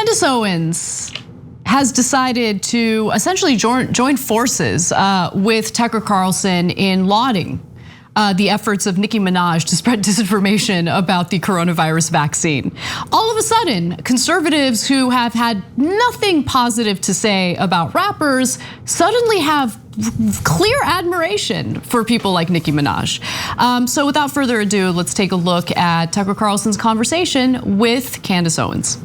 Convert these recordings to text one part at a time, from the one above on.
Candace Owens has decided to essentially join forces with Tucker Carlson in lauding the efforts of Nicki Minaj to spread disinformation about the coronavirus vaccine. All of a sudden, conservatives who have had nothing positive to say about rappers suddenly have clear admiration for people like Nicki Minaj. So without further ado, let's take a look at Tucker Carlson's conversation with Candace Owens.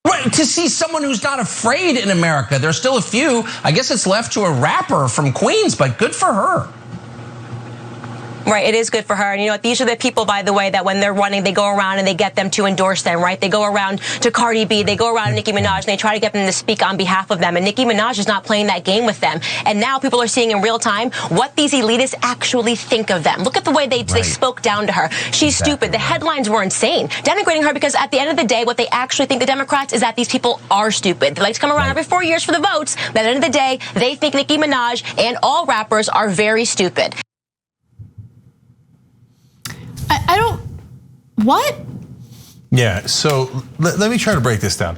Right, to see someone who's not afraid in America. There's still a few. I guess it's left to a rapper from Queens, but good for her. Right, it is good for her. And you know what, these are the people, by the way, that when they're running, they go around and they get them to endorse them, right? They go around to Cardi B, they go around to Nicki Minaj, and they try to get them to speak on behalf of them. And Nicki Minaj is not playing that game with them. And now people are seeing in real time what these elitists actually think of them. Look at the way they spoke down to her. She's stupid. The headlines were insane, denigrating her, because at the end of the day, what they actually think, the Democrats, is that these people are stupid. They like to come around every 4 years for the votes, but at the end of the day, they think Nicki Minaj and all rappers are very stupid. I don't, what? Yeah, so let me try to break this down.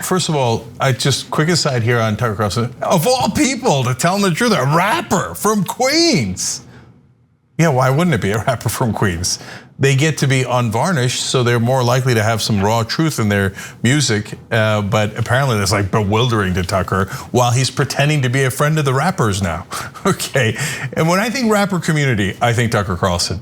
First of all, I just quick aside here on Tucker Carlson, of all people, to tell them the truth, a rapper from Queens. Yeah, why wouldn't it be a rapper from Queens? They get to be unvarnished, so they're more likely to have some raw truth in their music. But apparently that's like bewildering to Tucker while he's pretending to be a friend of the rappers now. Okay, and when I think rapper community, I think Tucker Carlson.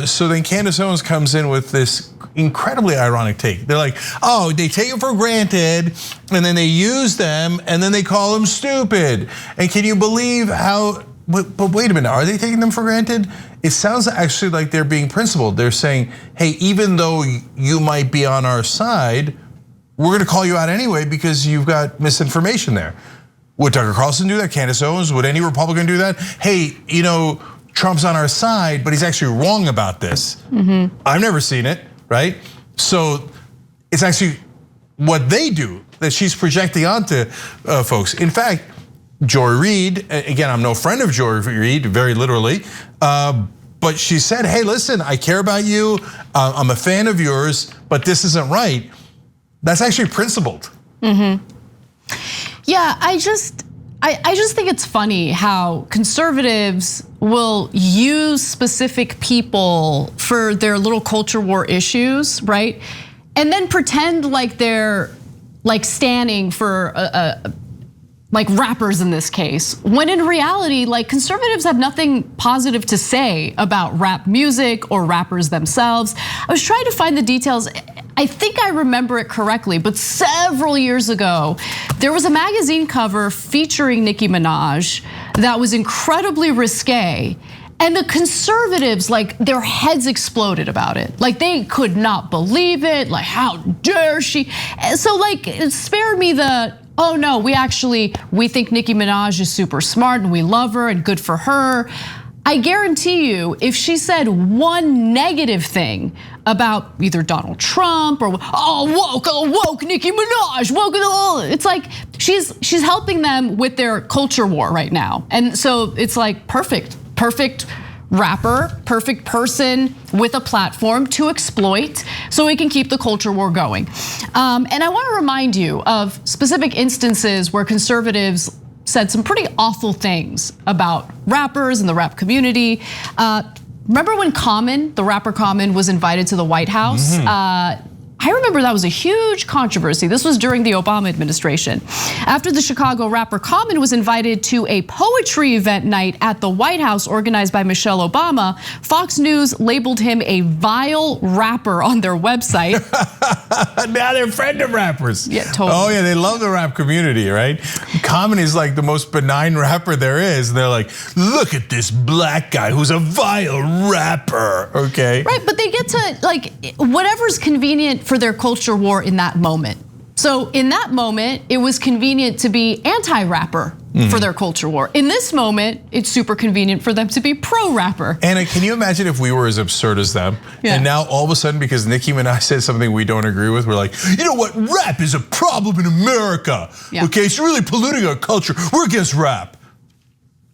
So then Candace Owens comes in with this incredibly ironic take. They're like, oh, they take it for granted, and then they use them, and then they call them stupid. And can you believe how? But wait a minute, are they taking them for granted? It sounds actually like they're being principled. They're saying, hey, even though you might be on our side, we're gonna call you out anyway because you've got misinformation there. Would Tucker Carlson do that? Candace Owens? Would any Republican do that? Hey, you know, Trump's on our side, but he's actually wrong about this. I've never seen it, right? So it's actually what they do that she's projecting onto folks. In fact, Joy Reid, again, I'm no friend of Joy Reid, very literally, but she said, hey, listen, I care about you, I'm a fan of yours, but this isn't right. That's actually principled. Yeah, I just think it's funny how conservatives will use specific people for their little culture war issues, right? And then pretend like they're like standing for like rappers in this case, when in reality, like conservatives have nothing positive to say about rap music or rappers themselves. I was trying to find the details. I think I remember it correctly, but several years ago, there was a magazine cover featuring Nicki Minaj that was incredibly risque. And the conservatives, like their heads exploded about it. Like they could not believe it, like how dare she? So like spare me the, oh no, we think Nicki Minaj is super smart and we love her and good for her. I guarantee you, if she said one negative thing about either Donald Trump or woke Nicki Minaj, woke, it's like she's helping them with their culture war right now. And so it's like perfect rapper, perfect person with a platform to exploit so we can keep the culture war going. And I wanna remind you of specific instances where conservatives said some pretty awful things about rappers and the rap community. Remember when Common, the rapper Common, was invited to the White House? I remember that was a huge controversy. This was during the Obama administration. After the Chicago rapper Common was invited to a poetry event night at the White House organized by Michelle Obama, Fox News labeled him a vile rapper on their website. Now they're a friend of rappers. Yeah, totally. Oh yeah, they love the rap community, right? Common is like the most benign rapper there is. And they're like, look at this black guy who's a vile rapper, okay? Right, but they get to like, whatever's convenient for their culture war in that moment. So in that moment, it was convenient to be anti-rapper for their culture war. In this moment, it's super convenient for them to be pro-rapper. Anna, can you imagine if we were as absurd as them? Yeah. And now all of a sudden, because Nicki Minaj said something we don't agree with, we're like, you know what, rap is a problem in America. Yeah. Okay, it's really polluting our culture. We're against rap.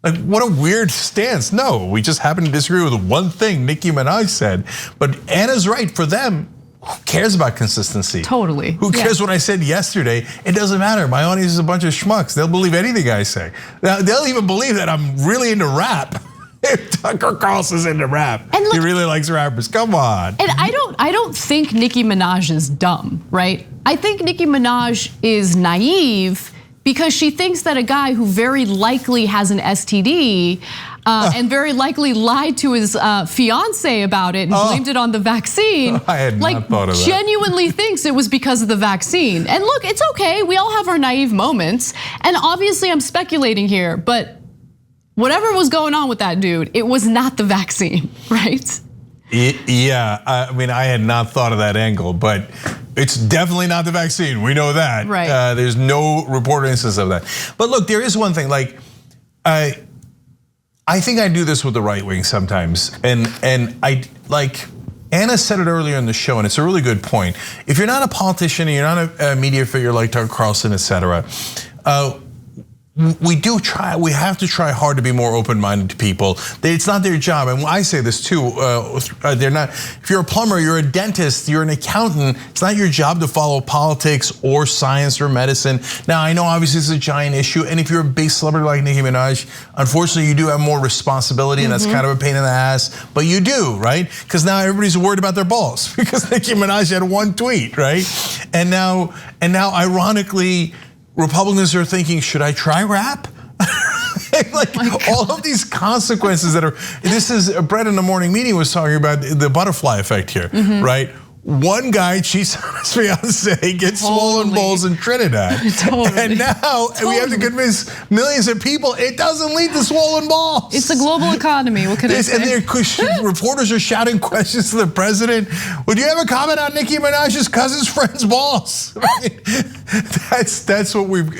Like, what a weird stance. No, we just happen to disagree with one thing Nicki Minaj said. But Anna's right, for them, who cares about consistency? Totally. Who cares what I said yesterday? It doesn't matter. My audience is a bunch of schmucks. They'll believe anything I say. They'll even believe that I'm really into rap. If Tucker Carlson's into rap, and look, he really likes rappers. Come on. And I don't think Nicki Minaj is dumb, right? I think Nicki Minaj is naive because she thinks that a guy who very likely has an STD and very likely lied to his fiance about it and blamed it on the vaccine. I had not thought of that. Genuinely thinks it was because of the vaccine. And look, it's okay. We all have our naive moments. And obviously I'm speculating here, but whatever was going on with that dude, it was not the vaccine, right? Yeah, I mean, I had not thought of that angle, but it's definitely not the vaccine. We know that. Right. There's no reported instance of that. But look, there is one thing, like, I think I do this with the right wing sometimes, and I like Anna said it earlier in the show, and it's a really good point. If you're not a politician, and you're not a media figure like Tucker Carlson, etc. We have to try hard to be more open-minded to people. It's not their job, and I say this too, they're not, if you're a plumber, you're a dentist, you're an accountant, it's not your job to follow politics or science or medicine. Now, I know obviously it's a giant issue, and if you're a big celebrity like Nicki Minaj, unfortunately you do have more responsibility, and that's kind of a pain in the ass, but you do, right? Because now everybody's worried about their balls, because Nicki Minaj had one tweet, right? And now ironically, Republicans are thinking, should I try rap? Like all of these consequences that are, this is, Brett in the morning meeting was talking about the butterfly effect here, right? One guy cheats on his fiance, gets swollen balls in Trinidad. And now we have to convince millions of people it doesn't lead to swollen balls. It's a global economy, what can I say? And reporters are shouting questions to the president. Would you have a comment on Nicki Minaj's cousin's friend's balls? Right? That's what we've,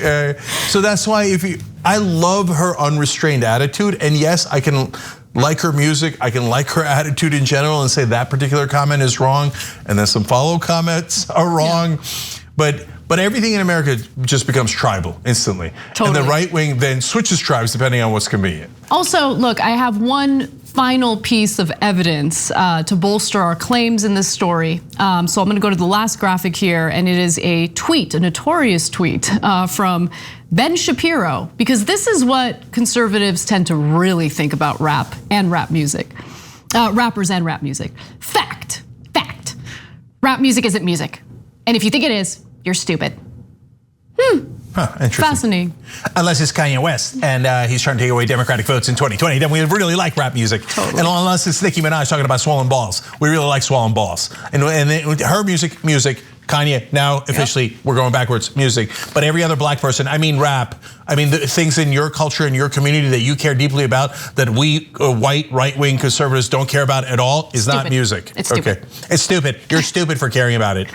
so that's why I love her unrestrained attitude, and yes, I can like her music, I can like her attitude in general and say that particular comment is wrong, and then some follow comments are wrong, but everything in America just becomes tribal instantly. Totally. And the right wing then switches tribes depending on what's convenient. Also, look, I have one final piece of evidence to bolster our claims in this story. So I'm gonna go to the last graphic here, and it is a tweet, a notorious tweet from Ben Shapiro, because this is what conservatives tend to really think about rap and rap music, rappers and rap music. Fact, rap music isn't music. And if you think it is, you're stupid. Interesting. Fascinating. Unless it's Kanye West and he's trying to take away Democratic votes in 2020, then we really like rap music. Totally. And unless it's Nicki Minaj talking about swollen balls, we really like swollen balls. And her music, Kanye, now officially we're going backwards, music. But every other black person, I mean rap, I mean the things in your culture and your community that you care deeply about that we white right-wing conservatives don't care about at all is not music. It's stupid. Okay, it's stupid. You're stupid for caring about it.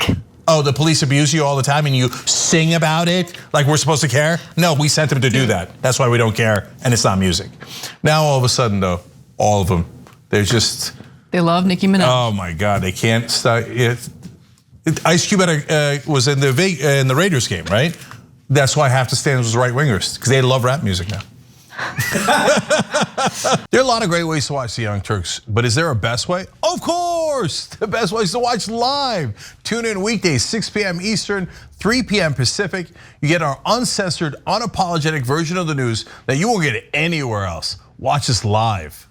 Oh, the police abuse you all the time and you sing about it like we're supposed to care? No, we sent them to do that. That's why we don't care, and it's not music. Now all of a sudden though, all of them, they love Nicki Minaj. Oh my God, they can't stop. Ice Cube was in the Raiders game, right? That's why half the stands was right wingers, because they love rap music now. There are a lot of great ways to watch the Young Turks, but is there a best way? Of course, the best way is to watch live. Tune in weekdays, 6 p.m. Eastern, 3 p.m. Pacific. You get our uncensored, unapologetic version of the news that you won't get anywhere else. Watch us live.